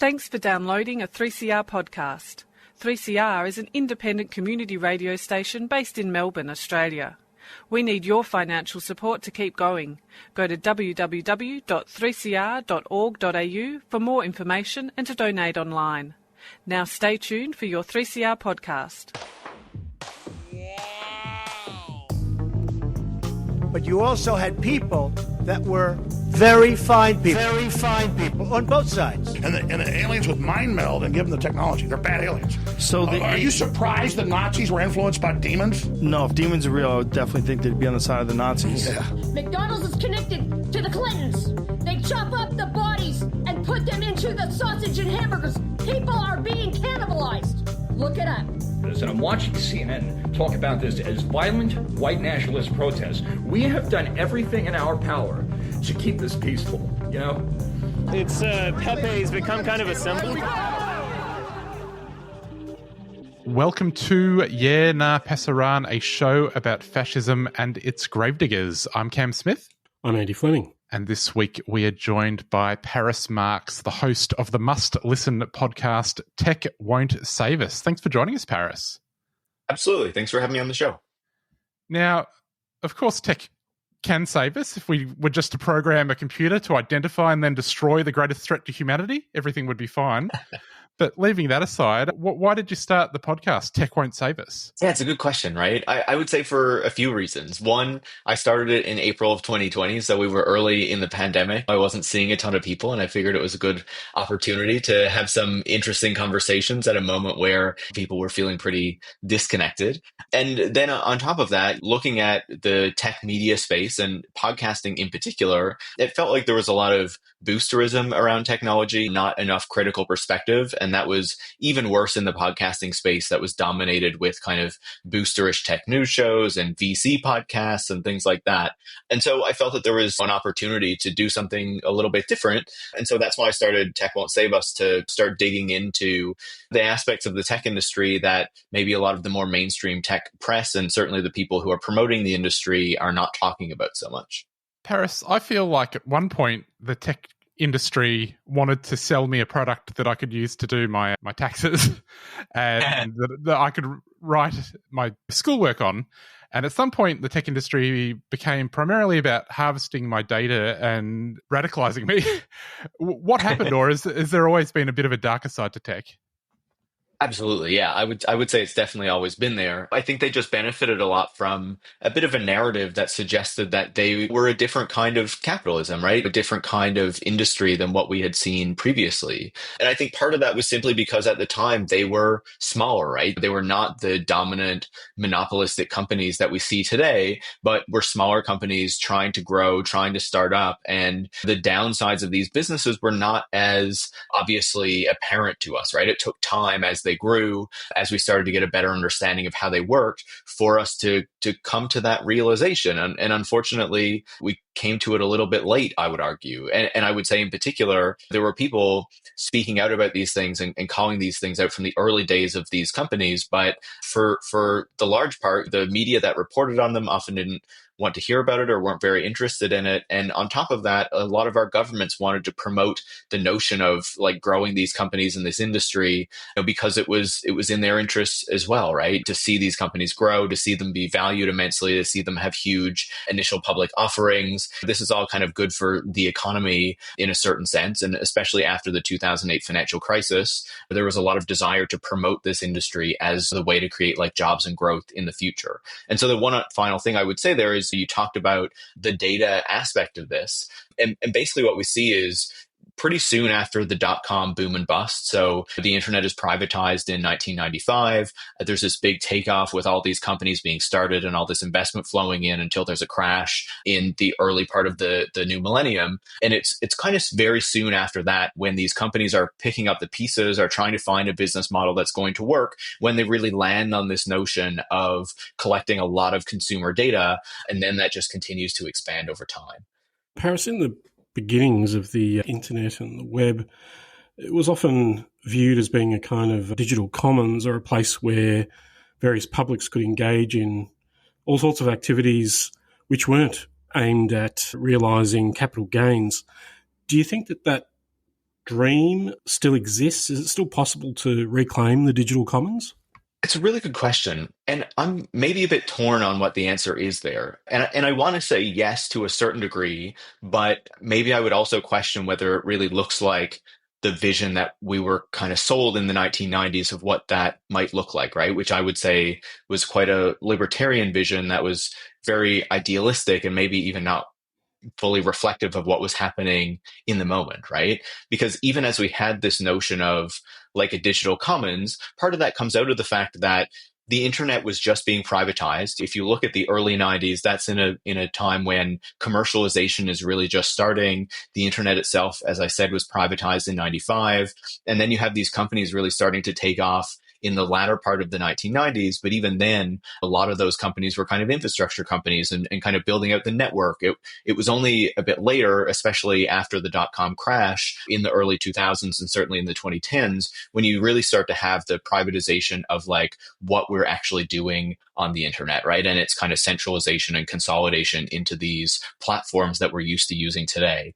Thanks for downloading a 3CR podcast. 3CR is an independent community radio station based in Melbourne, Australia. We need your financial support to keep going. Go to www.3cr.org.au for more information and to donate online. Now stay tuned for your 3CR podcast. But you also had people that were very fine people on both sides. And the aliens would mind meld and give them the technology. They're bad aliens. So are you surprised that Nazis were influenced by demons? No, if demons are real, I would definitely think they'd be on the side of the Nazis. Yeah. McDonald's is connected to the Clintons. They chop up the bodies and put them into the sausage and hamburgers. People are being cannibalized. Look it up. And I'm watching CNN talk about this as violent white nationalist protests. We have done everything in our power to keep this peaceful, you know? It's Pepe's become kind of a symbol. Welcome to Yeah Nah Pasaran, a show about fascism and its gravediggers. I'm Cam Smith. I'm Andy Fleming. And this week we are joined by Paris Marx, the host of the must-listen podcast, Tech Won't Save Us. Thanks for joining us, Paris. Absolutely. Thanks for having me on the show. Now, of course, tech can save us. If we were just to program a computer to identify and then destroy the greatest threat to humanity, everything would be fine. But leaving that aside, why did you start the podcast, Tech Won't Save Us? Yeah, it's a good question, right? I would say for a few reasons. One, I started it in April of 2020, so we were early in the pandemic. I wasn't seeing a ton of people, and I figured it was a good opportunity to have some interesting conversations at a moment where people were feeling pretty disconnected. And then on top of that, looking at the tech media space and podcasting in particular, it felt like there was a lot of boosterism around technology, not enough critical perspective. And that was even worse in the podcasting space that was dominated with kind of boosterish tech news shows and VC podcasts and things like that. And so I felt that there was an opportunity to do something a little bit different. And so that's why I started Tech Won't Save Us, to start digging into the aspects of the tech industry that maybe a lot of the more mainstream tech press and certainly the people who are promoting the industry are not talking about so much. Paris, I feel like at one point the tech industry wanted to sell me a product that I could use to do my taxes and that I could write my schoolwork on. And at some point, the tech industry became primarily about harvesting my data and radicalizing me. What happened, or is there always been a bit of a darker side to tech? Absolutely. Yeah, I would say it's definitely always been there. I think they just benefited a lot from a bit of a narrative that suggested that they were a different kind of capitalism, right? A different kind of industry than what we had seen previously. And I think part of that was simply because at the time they were smaller, right? They were not the dominant monopolistic companies that we see today, but were smaller companies trying to grow, trying to start up. And the downsides of these businesses were not as obviously apparent to us, right? It took time as they grew, as we started to get a better understanding of how they worked, for us to come to that realization. And unfortunately, we came to it a little bit late, I would argue. And I would say in particular, there were people speaking out about these things and calling these things out from the early days of these companies. But for the large part, the media that reported on them often didn't want to hear about it or weren't very interested in it. And on top of that, a lot of our governments wanted to promote the notion of like growing these companies in this industry, because it was in their interests as well, right? To see these companies grow, to see them be valued immensely, to see them have huge initial public offerings. This is all kind of good for the economy in a certain sense. And especially after the 2008 financial crisis, there was a lot of desire to promote this industry as the way to create like jobs and growth in the future. And so the one final thing I would say there is, you talked about the data aspect of this. And basically what we see is pretty soon after the dot-com boom and bust. So the internet is privatized in 1995. There's this big takeoff with all these companies being started and all this investment flowing in until there's a crash in the early part of the new millennium. And it's kind of very soon after that when these companies are picking up the pieces, are trying to find a business model that's going to work, when they really land on this notion of collecting a lot of consumer data. And then that just continues to expand over time. Paris, in the beginnings of the internet and the web, it was often viewed as being a kind of digital commons, or a place where various publics could engage in all sorts of activities which weren't aimed at realising capital gains. Do you think that dream still exists? Is it still possible to reclaim the digital commons? It's a really good question. And I'm maybe a bit torn on what the answer is there. And I want to say yes to a certain degree, but maybe I would also question whether it really looks like the vision that we were kind of sold in the 1990s of what that might look like, right? Which I would say was quite a libertarian vision that was very idealistic and maybe even not fully reflective of what was happening in the moment, right? Because even as we had this notion of like a digital commons, part of that comes out of the fact that the internet was just being privatized. If you look at the early 90s, that's in a time when commercialization is really just starting. The internet itself, as I said, was privatized in 95. And then you have these companies really starting to take off in the latter part of the 1990s. But even then, a lot of those companies were kind of infrastructure companies and kind of building out the network. It was only a bit later, especially after the dot-com crash in the early 2000s and certainly in the 2010s, when you really start to have the privatization of like what we're actually doing on the internet, right? And it's kind of centralization and consolidation into these platforms that we're used to using today.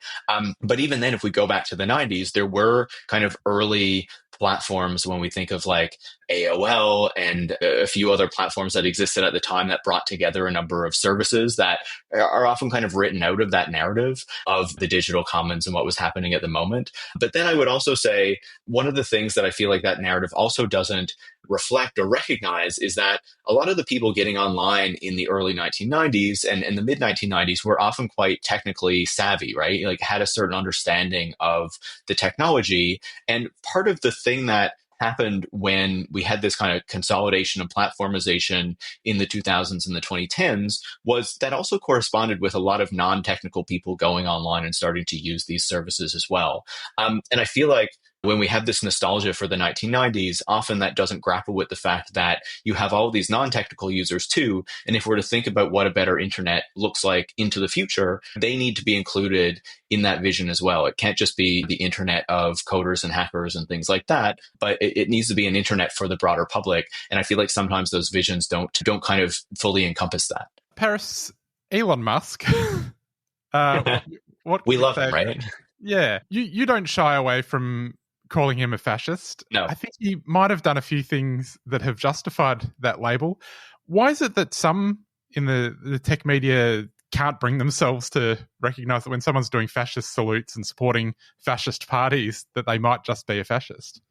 But even then, if we go back to the 90s, there were kind of early platforms when we think of like AOL and a few other platforms that existed at the time that brought together a number of services that are often kind of written out of that narrative of the digital commons and what was happening at the moment. But then I would also say one of the things that I feel like that narrative also doesn't reflect or recognize is that a lot of the people getting online in the early 1990s and the mid 1990s were often quite technically savvy, right? Like had a certain understanding of the technology. And part of the thing that happened when we had this kind of consolidation and platformization in the 2000s and the 2010s was that also corresponded with a lot of non-technical people going online and starting to use these services as well. And I feel like when we have this nostalgia for the 1990s, often that doesn't grapple with the fact that you have all of these non-technical users too. And if we're to think about what a better internet looks like into the future, they need to be included in that vision as well. It can't just be the internet of coders and hackers and things like that, but it needs to be an internet for the broader public. And I feel like sometimes those visions don't kind of fully encompass that. Paris, Elon Musk. What we love him, right? Yeah. You don't shy away from calling him a fascist. No. I think he might have done a few things that have justified that label. Why is it that some in the tech media can't bring themselves to recognize that when someone's doing fascist salutes and supporting fascist parties, that they might just be a fascist?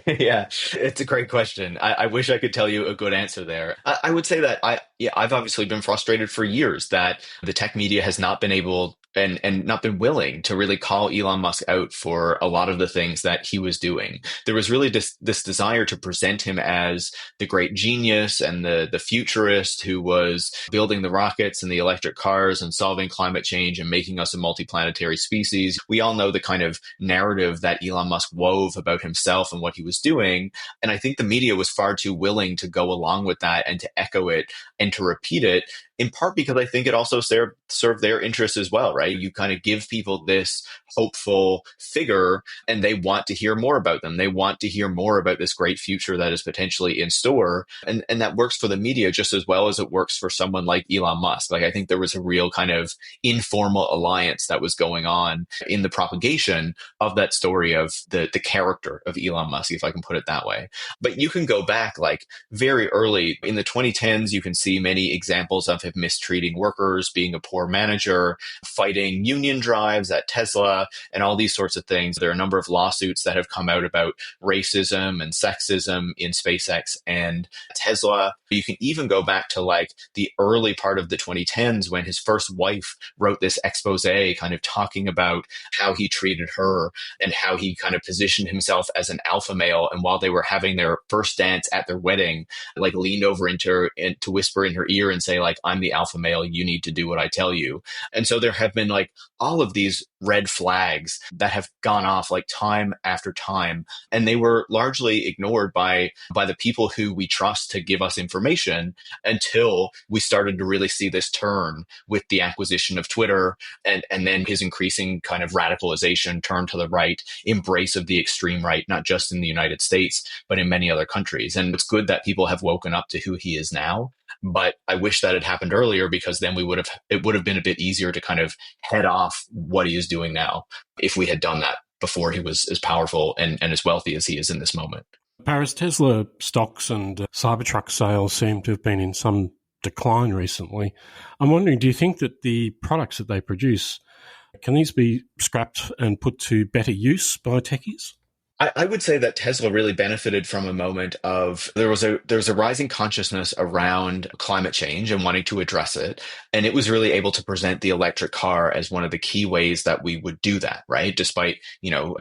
Yeah, it's a great question. I wish I could tell you a good answer there. I would say that I've obviously been frustrated for years that the tech media has not been able and not been willing to really call Elon Musk out for a lot of the things that he was doing. There was really this desire to present him as the great genius and the futurist who was building the rockets and the electric cars and solving climate change and making us a multiplanetary species. We all know the kind of narrative that Elon Musk wove about himself and what he was doing. And I think the media was far too willing to go along with that and to echo it and to repeat it, in part because I think it also served their interests as well, right? You kind of give people this hopeful figure and they want to hear more about them. They want to hear more about this great future that is potentially in store. And that works for the media just as well as it works for someone like Elon Musk. Like I think there was a real kind of informal alliance that was going on in the propagation of that story of the character of Elon Musk, if I can put it that way. But you can go back like very early in the 2010s, you can see many examples of him mistreating workers, being a poor manager, fighting union drives at Tesla, and all these sorts of things. There are a number of lawsuits that have come out about racism and sexism in SpaceX and Tesla. You can even go back to like the early part of the 2010s when his first wife wrote this expose kind of talking about how he treated her and how he kind of positioned himself as an alpha male. And while they were having their first dance at their wedding, like leaned over to whisper in her ear and say like, I'm the alpha male, you need to do what I tell you. And so there have been like all of these red flags that have gone off like time after time. And they were largely ignored by the people who we trust to give us information until we started to really see this turn with the acquisition of Twitter and then his increasing kind of radicalization, turn to the right, embrace of the extreme right, not just in the United States, but in many other countries. And it's good that people have woken up to who he is now. But I wish that had happened earlier because then it would have been a bit easier to kind of head off what he is doing now if we had done that before he was as powerful and as wealthy as he is in this moment. Paris, Tesla stocks and Cybertruck sales seem to have been in some decline recently. I'm wondering, do you think that the products that they produce, can these be scrapped and put to better use by techies? I would say that Tesla really benefited from a moment of there was a rising consciousness around climate change and wanting to address it. And it was really able to present the electric car as one of the key ways that we would do that, right? Despite,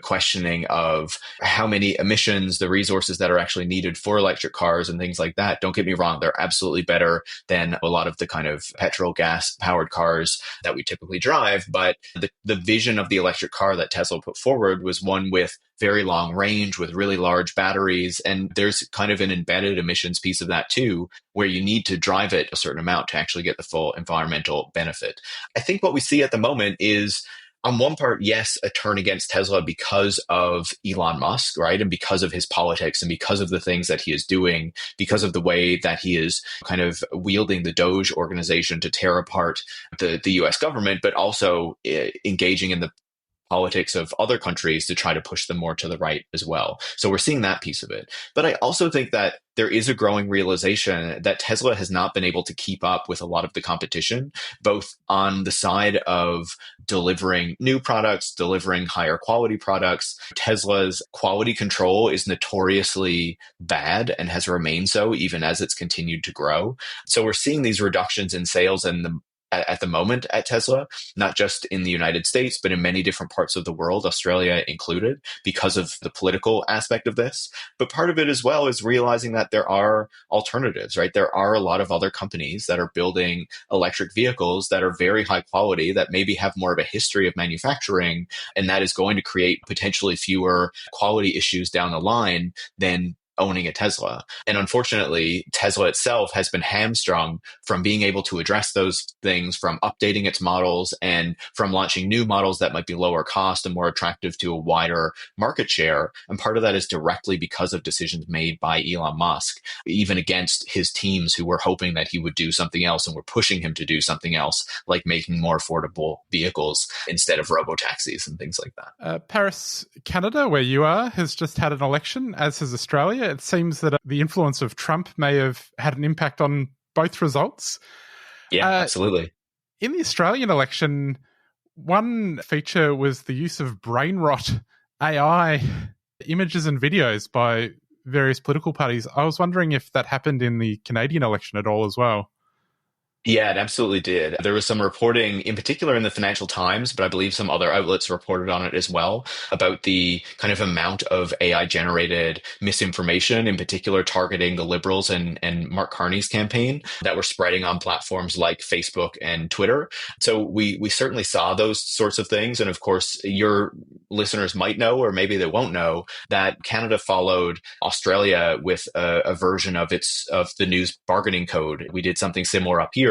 questioning of how many emissions, the resources that are actually needed for electric cars and things like that. Don't get me wrong, they're absolutely better than a lot of the kind of petrol gas powered cars that we typically drive. But the vision of the electric car that Tesla put forward was one with very long range with really large batteries. And there's kind of an embedded emissions piece of that too, where you need to drive it a certain amount to actually get the full environmental benefit. I think what we see at the moment is, on one part, yes, a turn against Tesla because of Elon Musk, right? And because of his politics and because of the things that he is doing, because of the way that he is kind of wielding the Doge organization to tear apart the US government, but also engaging in the politics of other countries to try to push them more to the right as well. So we're seeing that piece of it. But I also think that there is a growing realization that Tesla has not been able to keep up with a lot of the competition, both on the side of delivering new products, delivering higher quality products. Tesla's quality control is notoriously bad and has remained so even as it's continued to grow. So we're seeing these reductions in sales at the moment at Tesla, not just in the United States, but in many different parts of the world, Australia included, because of the political aspect of this. But part of it as well is realizing that there are alternatives, right? There are a lot of other companies that are building electric vehicles that are very high quality, that maybe have more of a history of manufacturing, and that is going to create potentially fewer quality issues down the line than owning a Tesla. And unfortunately, Tesla itself has been hamstrung from being able to address those things, from updating its models and from launching new models that might be lower cost and more attractive to a wider market share. And part of that is directly because of decisions made by Elon Musk, even against his teams who were hoping that he would do something else and were pushing him to do something else, like making more affordable vehicles instead of robo-taxis and things like that. Paris, Canada, where you are, has just had an election, as has Australia. It seems that the influence of Trump may have had an impact on both results. Yeah, absolutely. In the Australian election, one feature was the use of brain rot AI images and videos by various political parties. I was wondering if that happened in the Canadian election at all as well. Yeah, it absolutely did. There was some reporting, in particular in the Financial Times, but I believe some other outlets reported on it as well, about the kind of amount of AI-generated misinformation, in particular targeting the Liberals and Mark Carney's campaign, that were spreading on platforms like Facebook and Twitter. So we certainly saw those sorts of things. And of course, your listeners might know, or maybe they won't know, that Canada followed Australia with a version of the news bargaining code. We did something similar up here.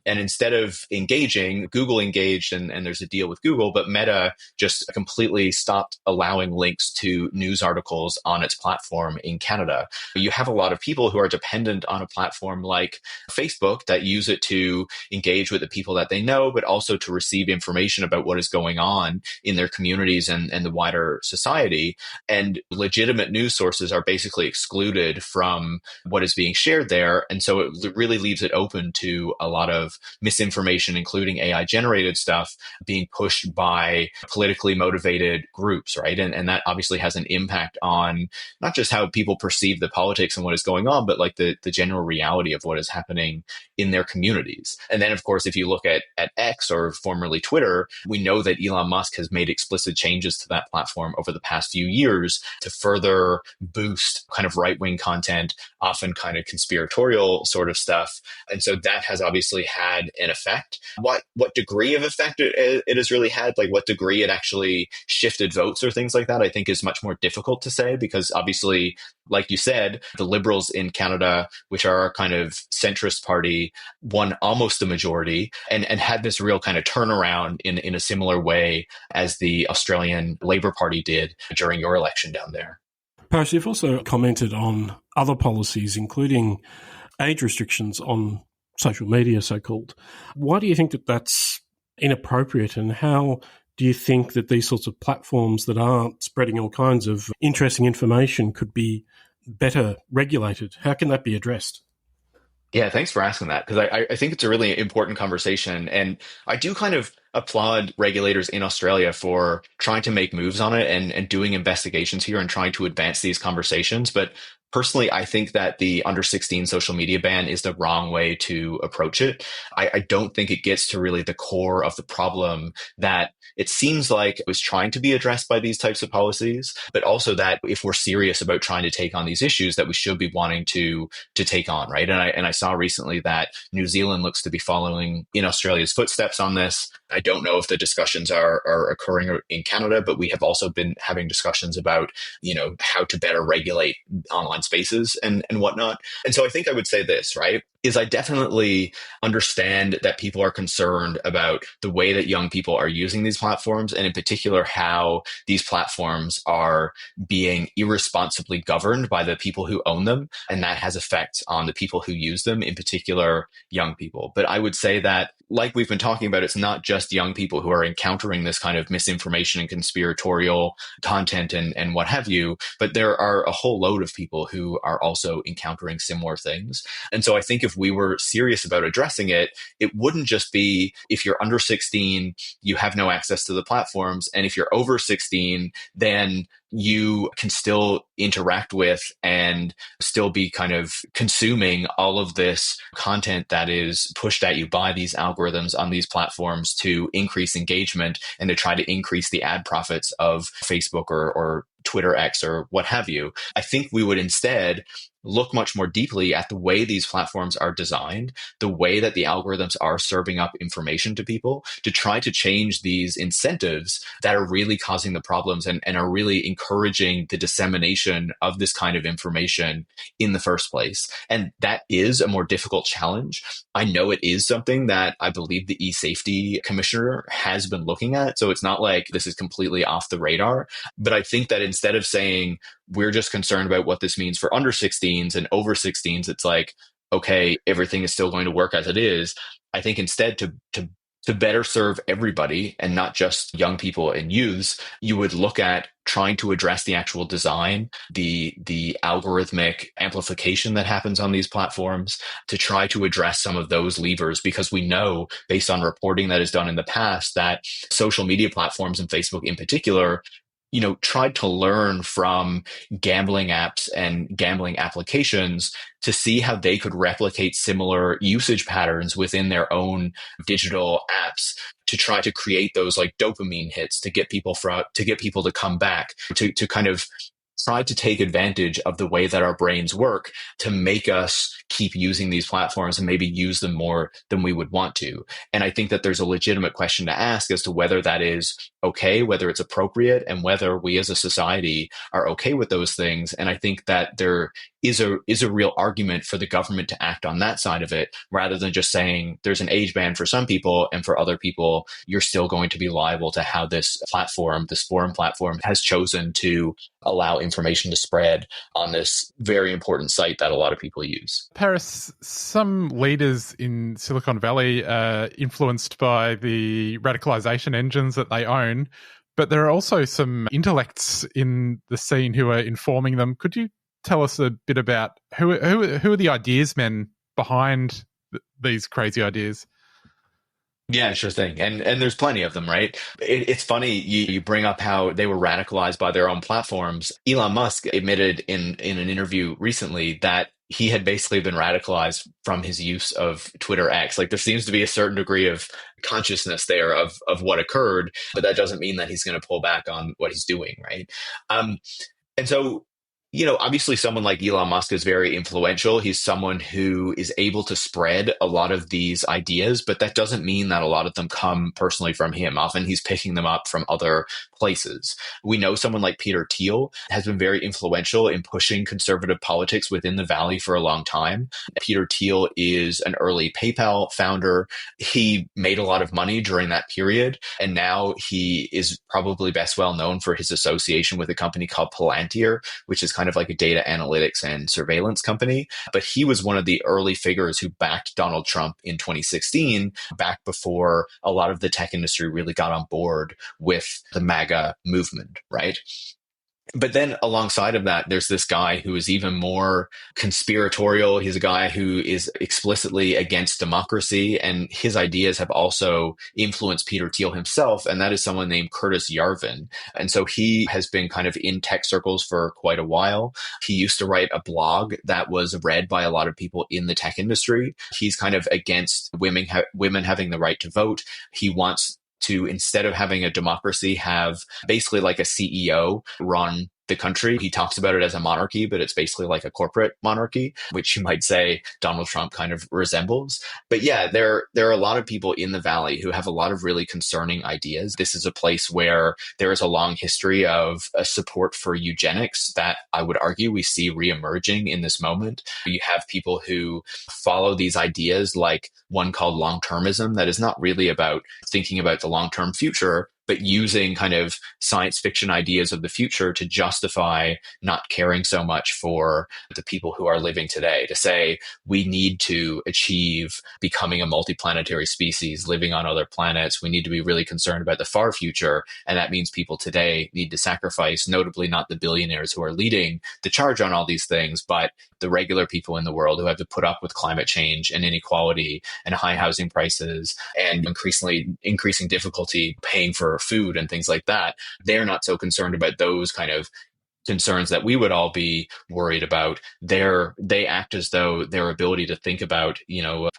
And instead of engaging, Google engaged, and there's a deal with Google, but Meta just completely stopped allowing links to news articles on its platform in Canada. You have a lot of people who are dependent on a platform like Facebook that use it to engage with the people that they know, but also to receive information about what is going on in their communities and the wider society. And legitimate news sources are basically excluded from what is being shared there. And so it really leaves it open to a lot of misinformation, including AI generated stuff, being pushed by politically motivated groups, right? And that obviously has an impact on not just how people perceive the politics and what is going on, but like the general reality of what is happening in their communities. And then, of course, if you look at X, or formerly Twitter, we know that Elon Musk has made explicit changes to that platform over the past few years to further boost kind of right-wing content, often kind of conspiratorial sort of stuff. And so that has obviously had an effect. What degree of effect it has really had, like what degree it actually shifted votes or things like that, I think is much more difficult to say, because obviously, like you said, the Liberals in Canada, which are our kind of centrist party, won almost a majority and had this real kind of turnaround in a similar way as the Australian Labor Party did during your election down there. Paris, you've also commented on other policies, including age restrictions on social media, so-called. Why do you think that that's inappropriate, and how Do you think that these sorts of platforms that are spreading all kinds of interesting information could be better regulated? How can that be addressed? Yeah, thanks for asking that, because I think it's a really important conversation. And I do kind of applaud regulators in Australia for trying to make moves on it and doing investigations here and trying to advance these conversations. But personally, I think that the under 16 social media ban is the wrong way to approach it. I don't think it gets to really the core of the problem that it seems like it was trying to be addressed by these types of policies, but also that if we're serious about trying to take on these issues, that we should be wanting to take on, right? And I saw recently that New Zealand looks to be following in Australia's footsteps on this. I don't know if the discussions are occurring in Canada, but we have also been having discussions about, how to better regulate online spaces and whatnot. And so I think I would say this, right, is I definitely understand that people are concerned about the way that young people are using these platforms, and in particular, how these platforms are being irresponsibly governed by the people who own them. And that has effect on the people who use them, in particular, young people. But I would say that, like we've been talking about, it's not just young people who are encountering this kind of misinformation and conspiratorial content and what have you, but there are a whole load of people who are also encountering similar things. And so I think if we were serious about addressing it, it wouldn't just be if you're under 16, you have no access to the platforms. And if you're over 16, then you can still interact with and still be kind of consuming all of this content that is pushed at you by these algorithms on these platforms to increase engagement and to try to increase the ad profits of Facebook or Twitter X or what have you. I think we would instead look much more deeply at the way these platforms are designed, the way that the algorithms are serving up information to people, to try to change these incentives that are really causing the problems and are really encouraging the dissemination of this kind of information in the first place. And that is a more difficult challenge. I know it is something that I believe the e-safety commissioner has been looking at. So it's not like this is completely off the radar. But I think that instead of saying, we're just concerned about what this means for under 16s and over 16s, it's like, okay, everything is still going to work as it is. I think instead to better serve everybody and not just young people and youths, you would look at trying to address the actual design, the algorithmic amplification that happens on these platforms, to try to address some of those levers, because we know, based on reporting that is done in the past, that social media platforms, and Facebook in particular, tried to learn from gambling apps and gambling applications to see how they could replicate similar usage patterns within their own digital apps to try to create those like dopamine hits to get people to come back, to kind of try to take advantage of the way that our brains work to make us keep using these platforms and maybe use them more than we would want to. And I think that there's a legitimate question to ask as to whether that is okay, whether it's appropriate, and whether we as a society are okay with those things. And I think that there is a real argument for the government to act on that side of it, rather than just saying there's an age ban for some people, and for other people, you're still going to be liable to how this forum platform has chosen to allow information to spread on this very important site that a lot of people use. Paris, some leaders in Silicon Valley are influenced by the radicalization engines that they own, but there are also some intellects in the scene who are informing them. Could you tell us a bit about who are the ideas men behind these crazy ideas? Yeah, sure thing. And there's plenty of them, right? It's funny you bring up how they were radicalized by their own platforms. Elon Musk admitted in an interview recently that he had basically been radicalized from his use of Twitter X. Like, there seems to be a certain degree of consciousness there of what occurred, but that doesn't mean that he's going to pull back on what he's doing, right? And so, obviously someone like Elon Musk is very influential. He's someone who is able to spread a lot of these ideas, but that doesn't mean that a lot of them come personally from him. Often he's picking them up from other places. We know someone like Peter Thiel has been very influential in pushing conservative politics within the Valley for a long time. Peter Thiel is an early PayPal founder. He made a lot of money during that period, and now he is probably best well known for his association with a company called Palantir, which is kind kind of like a data analytics and surveillance company. But he was one of the early figures who backed Donald Trump in 2016, back before a lot of the tech industry really got on board with the MAGA movement, right? But then alongside of that, there's this guy who is even more conspiratorial. He's a guy who is explicitly against democracy, and his ideas have also influenced Peter Thiel himself, and that is someone named Curtis Yarvin. And so he has been kind of in tech circles for quite a while. He used to write a blog that was read by a lot of people in the tech industry. He's kind of against women having the right to vote. He wants to, instead of having a democracy, have basically like a CEO run the country. He talks about it as a monarchy, but it's basically like a corporate monarchy, which you might say Donald Trump kind of resembles. But yeah, there are a lot of people in the Valley who have a lot of really concerning ideas. This is a place where there is a long history of support for eugenics that I would argue we see reemerging in this moment. You have people who follow these ideas, like one called long-termism, that is not really about thinking about the long-term future, but using kind of science fiction ideas of the future to justify not caring so much for the people who are living today, to say we need to achieve becoming a multiplanetary species living on other planets. We need to be really concerned about the far future. And that means people today need to sacrifice, notably not the billionaires who are leading the charge on all these things, but the regular people in the world who have to put up with climate change and inequality and high housing prices and increasing difficulty paying for food and things like that. They're not so concerned about those kind of concerns that we would all be worried about. They act as though their ability to think about,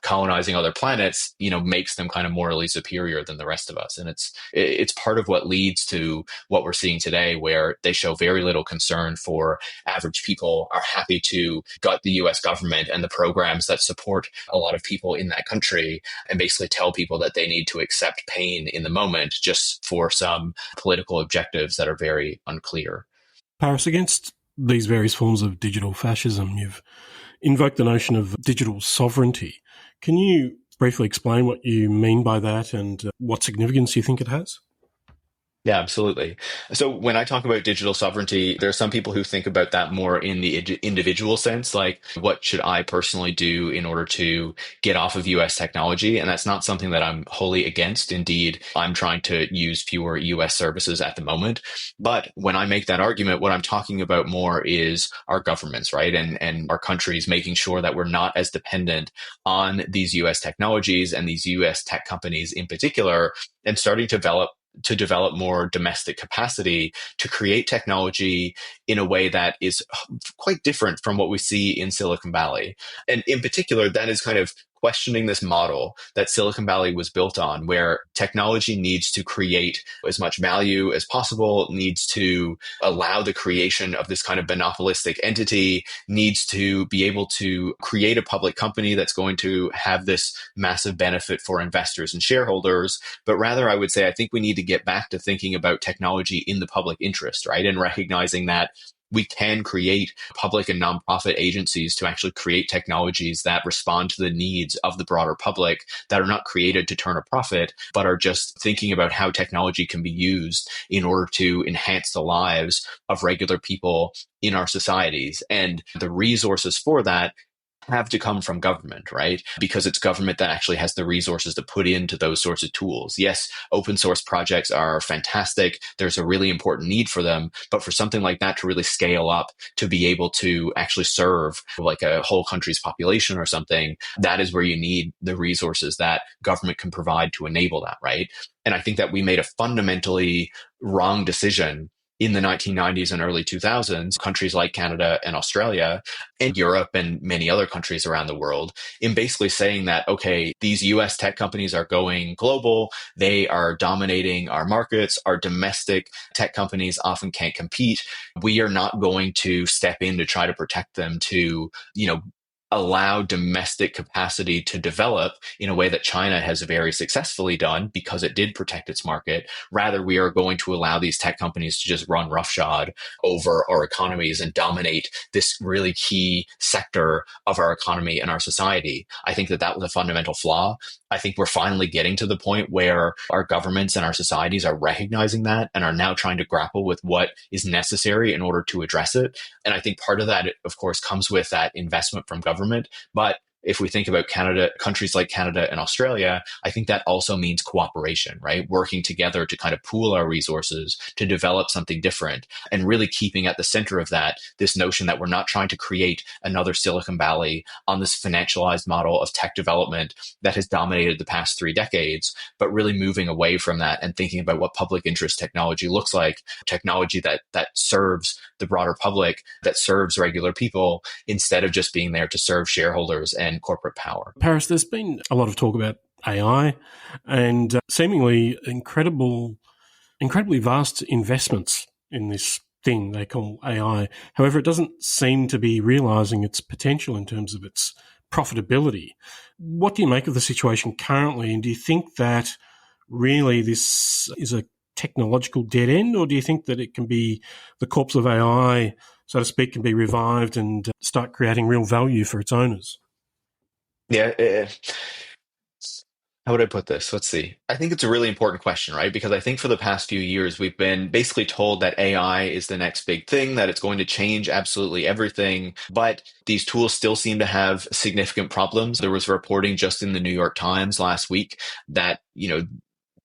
colonizing other planets, makes them kind of morally superior than the rest of us. And it's part of what leads to what we're seeing today, where they show very little concern for average people, are happy to gut the US government and the programs that support a lot of people in that country, and basically tell people that they need to accept pain in the moment just for some political objectives that are very unclear. Paris, against these various forms of digital fascism, you've invoked the notion of digital sovereignty. Can you briefly explain what you mean by that and what significance you think it has? Yeah, absolutely. So when I talk about digital sovereignty, there are some people who think about that more in the individual sense, like what should I personally do in order to get off of US technology? And that's not something that I'm wholly against. Indeed, I'm trying to use fewer US services at the moment. But when I make that argument, what I'm talking about more is our governments, right? And our countries making sure that we're not as dependent on these US technologies and these US tech companies in particular, and starting to develop more domestic capacity to create technology in a way that is quite different from what we see in Silicon Valley. And in particular, that is kind of questioning this model that Silicon Valley was built on, where technology needs to create as much value as possible, needs to allow the creation of this kind of monopolistic entity, needs to be able to create a public company that's going to have this massive benefit for investors and shareholders. But rather, I would say, I think we need to get back to thinking about technology in the public interest, right? And recognizing that we can create public and nonprofit agencies to actually create technologies that respond to the needs of the broader public, that are not created to turn a profit, but are just thinking about how technology can be used in order to enhance the lives of regular people in our societies. And the resources for that have to come from government, right? Because it's government that actually has the resources to put into those sorts of tools. Yes, open source projects are fantastic. There's a really important need for them. But for something like that to really scale up, to be able to actually serve like a whole country's population or something, that is where you need the resources that government can provide to enable that, right? And I think that we made a fundamentally wrong decision in the 1990s and early 2000s, countries like Canada and Australia and Europe and many other countries around the world, in basically saying that, okay, these US tech companies are going global. They are dominating our markets. Our domestic tech companies often can't compete. We are not going to step in to try to protect them, to, allow domestic capacity to develop in a way that China has very successfully done because it did protect its market. Rather, we are going to allow these tech companies to just run roughshod over our economies and dominate this really key sector of our economy and our society. I think that that was a fundamental flaw. I think we're finally getting to the point where our governments and our societies are recognizing that and are now trying to grapple with what is necessary in order to address it. And I think part of that, of course, comes with that investment from government. But if we think about Canada, countries like Canada and Australia, I think that also means cooperation, right? Working together to kind of pool our resources to develop something different, and really keeping at the center of that this notion that we're not trying to create another Silicon Valley on this financialized model of tech development that has dominated the past 3 decades, but really moving away from that and thinking about what public interest technology looks like, technology that serves the broader public, that serves regular people, instead of just being there to serve shareholders and corporate power. Paris, there's been a lot of talk about AI and seemingly incredibly vast investments in this thing they call AI. However, it doesn't seem to be realizing its potential in terms of its profitability. What do you make of the situation currently? And do you think that really this is a technological dead end, or do you think that it can be the corpse of AI, so to speak, can be revived and start creating real value for its owners? Yeah. How would I put this? Let's see. I think it's a really important question, right? Because I think for the past few years, we've been basically told that AI is the next big thing, that it's going to change absolutely everything. But these tools still seem to have significant problems. There was reporting just in the New York Times last week that,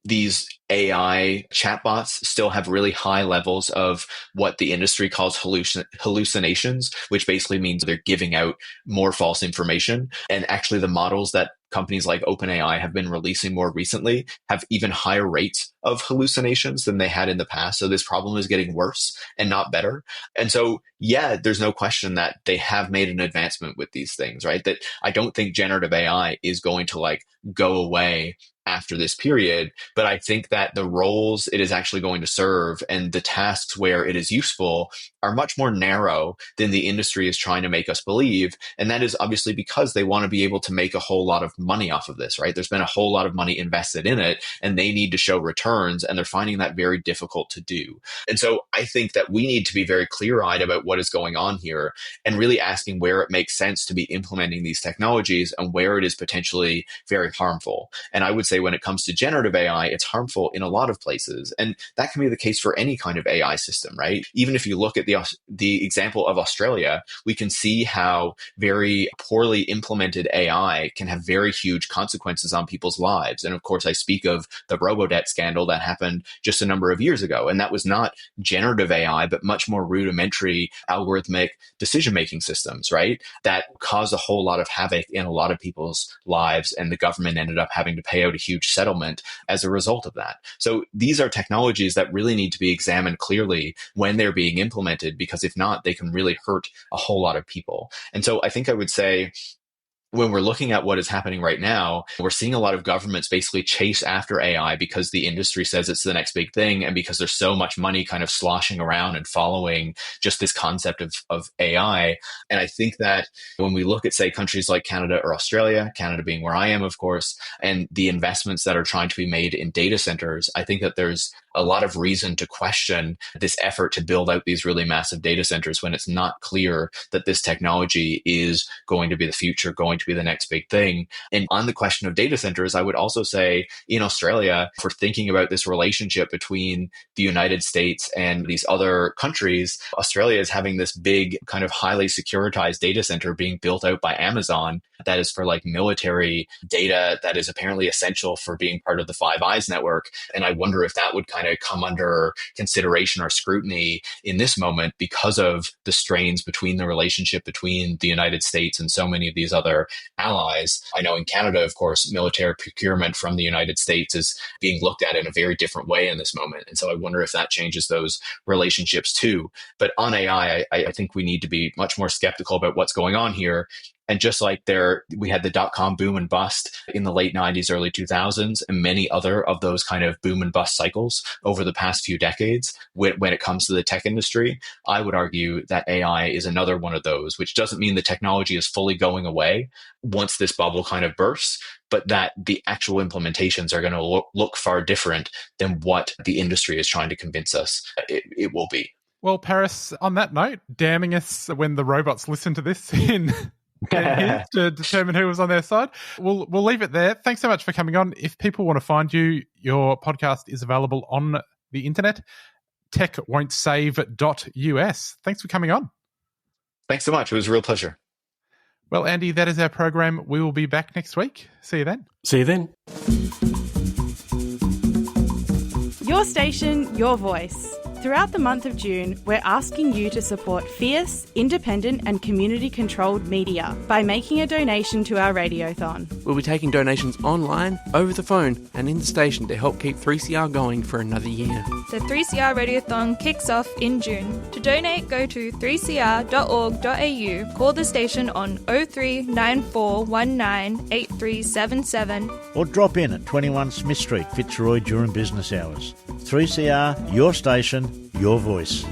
these AI chatbots still have really high levels of what the industry calls hallucinations, which basically means they're giving out more false information. And actually, the models that companies like OpenAI have been releasing more recently have even higher rates of hallucinations than they had in the past. So this problem is getting worse and not better. And so, yeah, there's no question that they have made an advancement with these things, right? That I don't think generative AI is going to go away after this period, but I think that the roles it is actually going to serve and the tasks where it is useful are much more narrow than the industry is trying to make us believe. And that is obviously because they want to be able to make a whole lot of money off of this, right? There's been a whole lot of money invested in it and they need to show returns, and they're finding that very difficult to do. And so I think that we need to be very clear-eyed about what is going on here and really asking where it makes sense to be implementing these technologies and where it is potentially very harmful. And I would say when it comes to generative AI, it's harmful in a lot of places. And that can be the case for any kind of AI system, right? Even if you look at the example of Australia, we can see how very poorly implemented AI can have very huge consequences on people's lives. And of course, I speak of the robo-debt scandal that happened just a number of years ago. And that was not generative AI, but much more rudimentary algorithmic decision-making systems, right? That caused a whole lot of havoc in a lot of people's lives. And the government ended up having to pay out a huge settlement as a result of that. So these are technologies that really need to be examined clearly when they're being implemented, because if not, they can really hurt a whole lot of people. And so I think I would say, when we're looking at what is happening right now, we're seeing a lot of governments basically chase after AI because the industry says it's the next big thing, and because there's so much money kind of sloshing around and following just this concept of AI. And I think that when we look at, say, countries like Canada or Australia, Canada being where I am, of course, and the investments that are trying to be made in data centers, I think that there's a lot of reason to question this effort to build out these really massive data centers when it's not clear that this technology is going to be the future, going to be the next big thing. And on the question of data centers, I would also say in Australia, if we're thinking about this relationship between the United States and these other countries, Australia is having this big kind of highly securitized data center being built out by Amazon that is for military data that is apparently essential for being part of the Five Eyes network. And I wonder if that would kind of come under consideration or scrutiny in this moment because of the strains between the relationship between the United States and so many of these other allies. I know in Canada, of course, military procurement from the United States is being looked at in a very different way in this moment. And so I wonder if that changes those relationships too. But on AI, I think we need to be much more skeptical about what's going on here. And just like we had the dot-com boom and bust in the late 90s, early 2000s, and many other of those kind of boom and bust cycles over the past few decades when it comes to the tech industry, I would argue that AI is another one of those, which doesn't mean the technology is fully going away once this bubble kind of bursts, but that the actual implementations are going to look far different than what the industry is trying to convince us it will be. Well, Paris, on that note, damning us when the robots listen to this in here to determine who was on their side. We'll leave it there. Thanks so much for coming on. If people want to find you, your podcast is available on the internet, techwon'tsave.us. Thanks for coming on. Thanks so much. It was a real pleasure. Well, Andy, that is our program. We will be back next week. See you then. See you then. Your station, your voice. Throughout the month of June, we're asking you to support fierce, independent and community-controlled media by making a donation to our radiothon. We'll be taking donations online, over the phone and in the station to help keep 3CR going for another year. The 3CR Radiothon kicks off in June. To donate, go to 3cr.org.au, call the station on 0394198377 or drop in at 21 Smith Street, Fitzroy during business hours. 3CR, your station, your voice.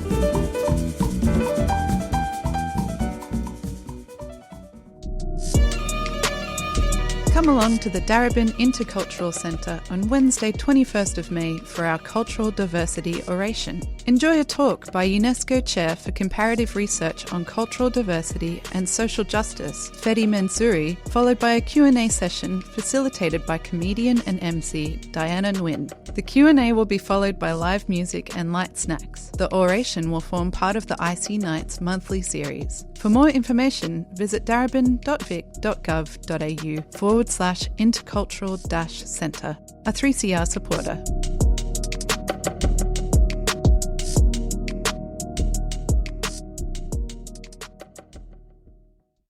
Come along to the Darebin Intercultural Centre on Wednesday 21st of May for our Cultural Diversity Oration. Enjoy a talk by UNESCO Chair for Comparative Research on Cultural Diversity and Social Justice, Fedi Mansouri, followed by a Q&A session facilitated by comedian and MC Diana Nguyen. The Q&A will be followed by live music and light snacks. The oration will form part of the IC Nights monthly series. For more information, visit darebin.vic.gov.au/intercultural-centre, a 3CR supporter.